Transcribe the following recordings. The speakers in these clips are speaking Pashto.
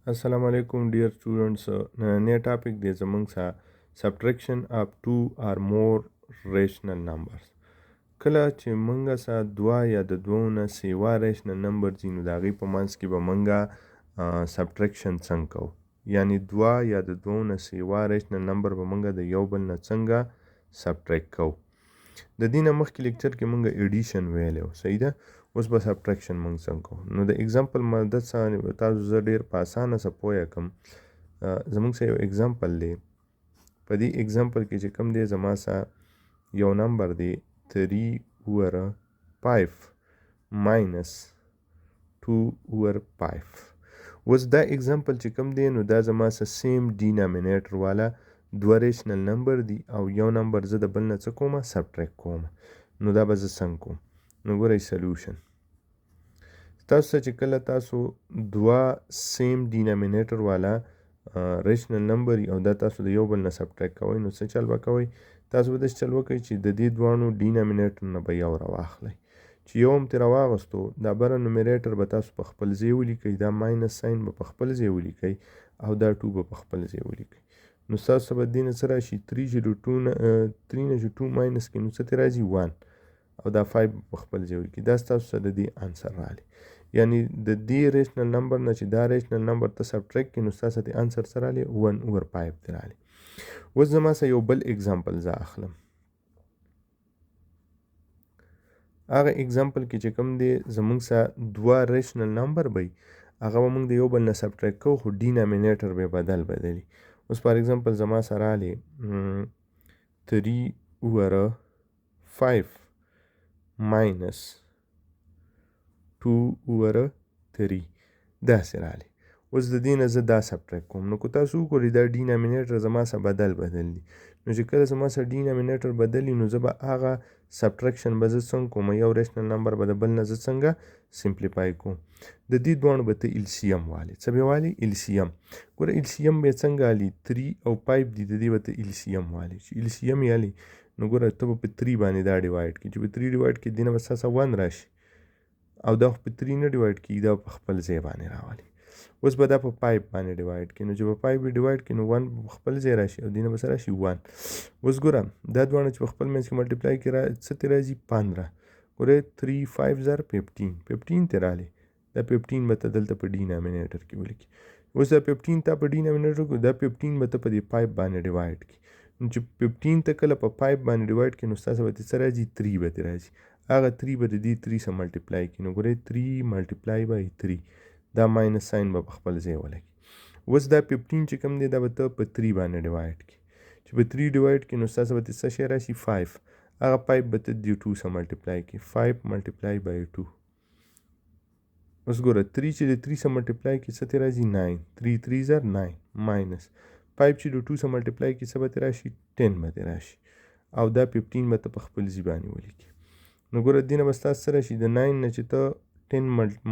Assalamu alaikum dear students. New topic دی زمونږ سره subtraction of two or more rational numbers. کله چې مونږه سره دوا یا د دوو نه سیوا ریشنل نمبر ځي نو د هغې په منځ کې به مونږه subtraction څنګه کوو، یعنی دوا یا د دوو نه سیوا ریشنل نمبر به مونږه د یو بل نه څنګه subtract کوو. د دې نه مخکې لیکچر کې مونږه ایډیشن ویلی و، صحیح ده. اوس به سبټرکشن مونږ څنګه کوو. نو د اگزامپل مدد سره تاسو زه ډېر په اسانه سره پوه کړم. زمونږ سره یو اگزامپل دی. په دې اگزامپل کې چې کوم دی زما سره یو نمبر دی 3/5 minus 2/5. اوس دا اگزامپل چې کوم دی نو دا زما سره سیم ډینامینیټر والا دوه ریشنل نمبر دی او یو نمبر زه د بل نه څه کوم سبټریکټ کوم. نو دا به زه څنګه کوم. نو ګورئ سلوشن تاسو ته چې کله تاسو دوه سیم ډینامینیټر والا ریشنل نمبر او دا تاسو د یو بل نه سبټریکټ کوئ نو څه چل به کوئ. تاسو به داسې چل وکئ چې د دې دواړو ډینامینیټر نه به یو راواخلئ. چې یو هم ترې راواغستو دا بره نومیریټر به تاسو په خپل ځای ولیکئ، دا ماینس ساین به په خپل ځای ولیکئ او دا 2 به په خپل ځای ولیکئ. نو ستاسو به دې نه څه راشي 3 نه چې 2 ماینس کړئ نو څه ترې راځي 1 او دا 5 په خپل ځای ولیکئ. دا ستاسو سره د دې انسر راغلی. یعنی د دې ریشنل نمبر نه چې دا ریشنل نمبر ته سبټریکټ کړي نو ستاسو د انسر سره راغلی 1/5 دی راغلی. اوس زما سره یو بل اگزامپل زه اخلم. هغه اگزامپل کې چې کوم دی زمونږ سره دوه ریشنل نمبر به هغه به مونږ د یو بل نه سبټریکټ کوو خو ډینامینیټر به بدلی. اوس فار ایگزامپل زما سره راغلی 3/5 minus 2/3 داسې راغلی. اوس د دې نه زه دا سبټریکټ کوم. نو که تاسو وګورئ دا ډینامینیټر زما سره بدل دی. نو چې کله زما سره ډینامینیټر بدل وي نو زه به هغه سبټرکشن به زه څنګه کوم، یو ریشنل نمبر به د بل نه زه څنګه سمپلیفای کوم. د دې دواړو به ته السیم والې. څه به والې؟ السیم. ګوره السیم به څنګه والي 3 او 5 دي، د دې به ته السیم والې. چې السیم یې والي نو ګوره ته به په 3 باندې دا ډیوایډ کړي. چې په 3 ډیوایډ کړي دې نه به ستاسو 1 راشي او دا په 3 نه ډیوایډ کړي دا په خپل ځای باندې راولي. اوس به دا په 5 باندې ډیوایډ کړي نو چې په 5 ډیوایډ کړي نو 1 په خپل ځای راشي او دې نه به څه راشي 1. اوس ګوره دا دواړه چې په خپل منځ کې ملټیپلای کړي څه ترې راځي 15. ګوره 3 5 زر 15 ترې راغلی. دا 15 به ته دلته په ډینامینیټر کې ولیکي. اوس دا 15 ته په ډینامینیټر کې دا 15 به ته په دې 5 باندې ډیوایډ کړي. نو چې 15 ته کله په 5 باندې ډیوایډ کړي نو ستاسو به څه راځي 3 به ترې راځي. هغه 3 به د دې 3 سره ملټیپلای کړي نو ګورئ 3 ملټیپلای بای 3 دا ماینس ساین به په خپل ځای ولګي. اوس دا 15 چې کوم دی دا به ته په 3 باندې ډیوایډ کړي. چې په 3 ډیوایډ کړي نو ستاسو به څه شی راشي 5. هغه 5 به ته د 2 سره ملټیپلای کړي 5 ملټیپلای بای 2. اوس ګوره 3 چې د 3 سره ملټیپلای کړي څه ترې راځي 9. 3 3 زر 9 ماینس 5 چې د 2 سره ملټیپلای کړي څه به ترې راشي 10 به ترې راشي او دا 15 به ته په خپل ځای باندې ولیکي. نو ګوره دې نه به ستاسو څه راشي د 9 نه چې ته 10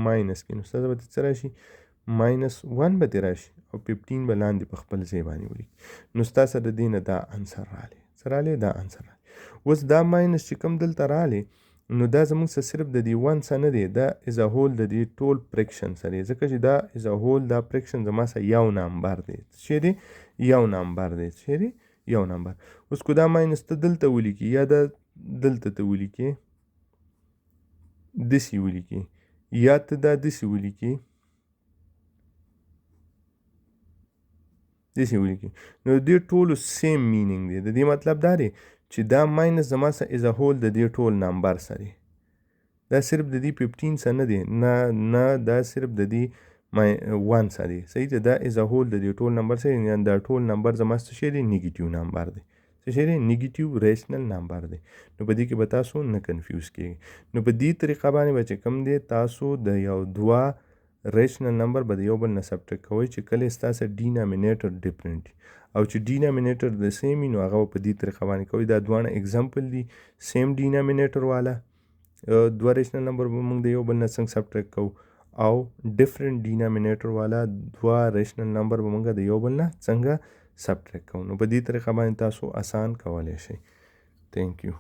ماینس کړي نو ستاسو به څه راشي ماینس 1 به ترې راشي او 15 به لاندې په خپل ځای باندې ولیکي. نو ستاسو د دې نه دا انسر راغلی. څه راغلی؟ دا انسر راغلی. اوس دا ماینس چې کوم دلته راغلی نو دا زموږ سره صرف د دې 1 سره نه دی، دا از ا هول د دې ټول پریکشن سره دی، ځکه چې دا از ا هول دا پریکشن زما سره یو نمبر دی. څه دی؟ یو نمبر دی. څه دی؟ یو نمبر. اوس که دا ماینس ته دلته ولیکي یا دا دلته ته ولیکي داسې ولیکي یا ته دا داسې ولیکي داسې ولیکي نو د دې ټولو سیم مینینګ دی. د دې مطلب دا دی چې دا ماینس زما سره از ا هول د دې ټول نمبر سره دی. دا صرف د دې 15 سره نه دی، نه دا صرف د دې 1 سره دی. صحیح ده. دا از ا هول د دې ټول نمبر سره یعنی دا ټول نمبر زما څه شی دی؟ نیګیټیو نمبر دی. څه شی دی؟ نیګیټیو ریشنل نمبر دی. نو په دې کې به تاسو نه کنفیوز کیږئ. نو په دې طریقه باندې به چې کوم دی تاسو د یو دوه ریشنل نمبر به د یو بل نه سبټریکټ کوئ چې کله ستاسو ډینامینیټر ډیفرنٹ او چې ډینامینیټر د سیم وي نو هغه په دې طریقه باندې کوئ. دا دواړه اگزامپل دي سیم ډینامینیټر والا دوه ریشنل نمبر به موږ د یو بل نه څنګه سبټریکټ کوو او ډیفرنٹ ډینامینیټر والا دوه ریشنل نمبر به موږ د یو بل نه څنګه سبټریکټ کوو. نو په دې طریقه باندې تاسو آسان کولی شئ. تھینک یو.